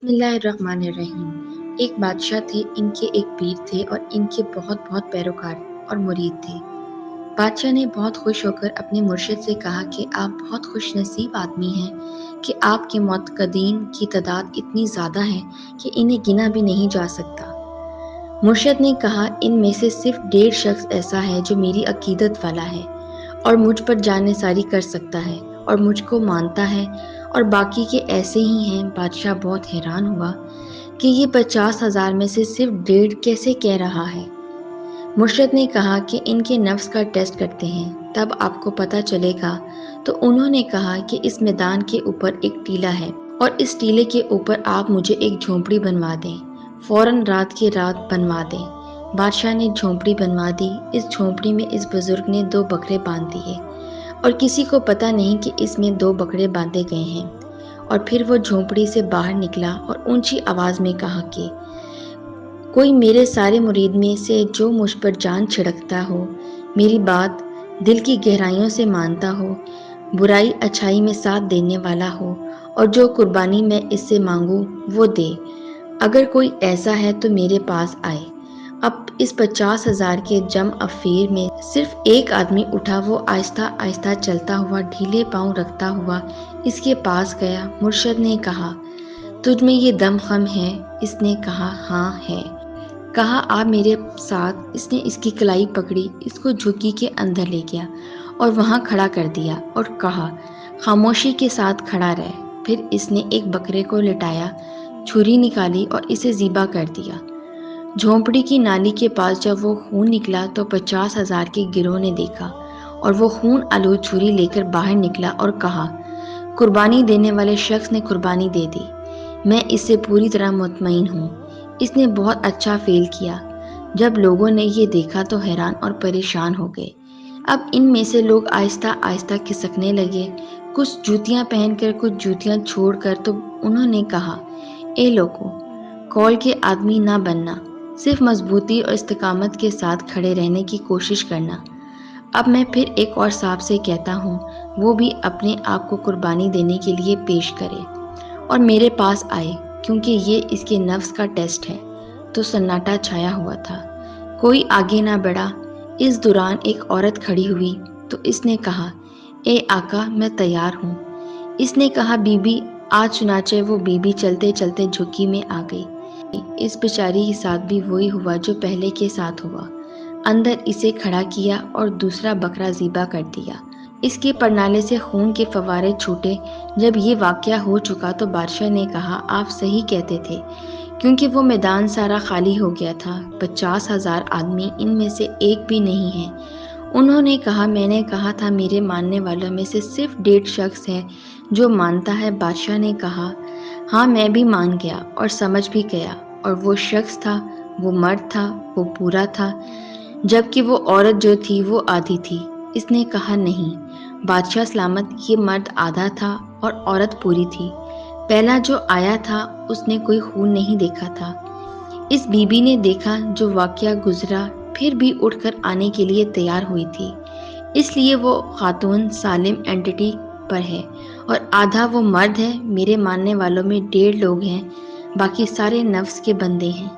بسم اللہ الرحمن الرحیم۔ ایک بادشاہ تھے، ان کے ایک پیر تھے اور ان کے بہت پیروکار اور مرید تھے۔ بادشاہ نے بہت خوش ہو کر اپنے مرشد سے کہا کہ آپ بہت خوش نصیب آدمی ہیں کہ آپ کے معتقدین کی تعداد اتنی زیادہ ہے کہ انہیں گنا بھی نہیں جا سکتا۔ مرشد نے کہا، ان میں سے صرف 1.5 شخص ایسا ہے جو میری عقیدت والا ہے اور مجھ پر جان نثاری کر سکتا ہے اور مجھ کو مانتا ہے، اور باقی کے ایسے ہی ہیں۔ بادشاہ بہت حیران ہوا کہ یہ 50,000 میں سے صرف 1.5 کیسے کہہ رہا ہے۔ مرشد نے کہا کہ ان کے نفس کا ٹیسٹ کرتے ہیں، تب آپ کو پتہ چلے گا۔ تو انہوں نے کہا کہ اس میدان کے اوپر ایک ٹیلہ ہے اور اس ٹیلے کے اوپر آپ مجھے ایک جھونپڑی بنوا دیں، فوراً رات کی رات بنوا دیں۔ بادشاہ نے جھونپڑی بنوا دی۔ اس جھونپڑی میں اس بزرگ نے 2 بکرے باندھ دیے اور کسی کو پتہ نہیں کہ اس میں 2 بکرے باندھے گئے ہیں، اور پھر وہ جھونپڑی سے باہر نکلا اور اونچی آواز میں کہا کہ کوئی میرے سارے مرید میں سے جو مجھ پر جان چھڑکتا ہو، میری بات دل کی گہرائیوں سے مانتا ہو، برائی اچھائی میں ساتھ دینے والا ہو، اور جو قربانی میں اس سے مانگوں وہ دے، اگر کوئی ایسا ہے تو میرے پاس آئے۔ اب اس 50,000 کے جمع افیر میں صرف ایک آدمی اٹھا۔ وہ آہستہ آہستہ چلتا ہوا، ڈھیلے پاؤں رکھتا ہوا اس کے پاس گیا۔ مرشد نے کہا، تجھ میں یہ دم خم ہے؟ اس نے کہا، ہاں ہے۔ کہا، آ میرے ساتھ۔ اس نے اس کی کلائی پکڑی، اس کو جھگی کے اندر لے گیا اور وہاں کھڑا کر دیا اور کہا، خاموشی کے ساتھ کھڑا رہ۔ پھر اس نے ایک بکرے کو لٹایا، چھری نکالی اور اسے ذبح کر دیا۔ جھونپڑی کی نالی کے پاس جب وہ خون نکلا تو 50,000 کے گروہ نے دیکھا، اور وہ خون آلود چھری لے کر باہر نکلا اور کہا، قربانی دینے والے شخص نے قربانی دے دی، میں اس سے پوری طرح مطمئن ہوں، اس نے بہت اچھا فعل کیا۔ جب لوگوں نے یہ دیکھا تو حیران اور پریشان ہو گئے۔ اب ان میں سے لوگ آہستہ آہستہ کھسکنے لگے، کچھ جوتیاں پہن کر، کچھ جوتیاں چھوڑ کر۔ تو انہوں نے کہا، اے لوگو، قول کے آدمی نہ بننا، صرف مضبوطی اور استقامت کے ساتھ کھڑے رہنے کی کوشش کرنا۔ اب میں پھر ایک اور صاحب سے کہتا ہوں، وہ بھی اپنے آپ کو قربانی دینے کے لیے پیش کرے اور میرے پاس آئے، کیونکہ یہ اس کے نفس کا ٹیسٹ ہے۔ تو سناٹا چھایا ہوا تھا، کوئی آگے نہ بڑھا۔ اس دوران ایک عورت کھڑی ہوئی تو اس نے کہا، اے آقا، میں تیار ہوں۔ اس نے کہا، بی بی آ۔ چنانچہ وہ بی بی چلتے چلتے جھکی میں آ گئی۔ اس بیچاری کے ساتھ بھی وہی ہوا جو پہلے کے ساتھ ہوا۔ اندر اسے کھڑا کیا اور دوسرا بکرا ذبح کر دیا۔ اس کے پرنالے سے خون کے فوارے چھوٹے۔ جب یہ واقعہ ہو چکا تو بادشاہ نے کہا، آپ صحیح کہتے تھے، کیونکہ وہ میدان سارا خالی ہو گیا تھا، 50,000 آدمی ان میں سے ایک بھی نہیں ہے۔ انہوں نے کہا، میں نے کہا تھا میرے ماننے والوں میں سے صرف 1.5 شخص ہے جو مانتا ہے۔ بادشاہ نے کہا، ہاں میں بھی مان گیا اور سمجھ بھی گیا، اور وہ شخص تھا، وہ مرد تھا، وہ پورا تھا، جبکہ وہ عورت جو تھی وہ آدھی تھی۔ اس نے کہا، نہیں بادشاہ سلامت، یہ مرد آدھا تھا اور عورت پوری تھی۔ پہلا جو آیا تھا اس نے کوئی خون نہیں دیکھا تھا۔ اس بی بی نے دیکھا جو واقعہ گزرا، پھر بھی اٹھ کر آنے کے لیے تیار ہوئی تھی، اس لیے وہ خاتون سالم اینٹی پر ہے، اور آدھا وہ مرد ہے۔ میرے ماننے والوں میں 1.5 لوگ ہیں، باقی سارے نفس کے بندے ہیں۔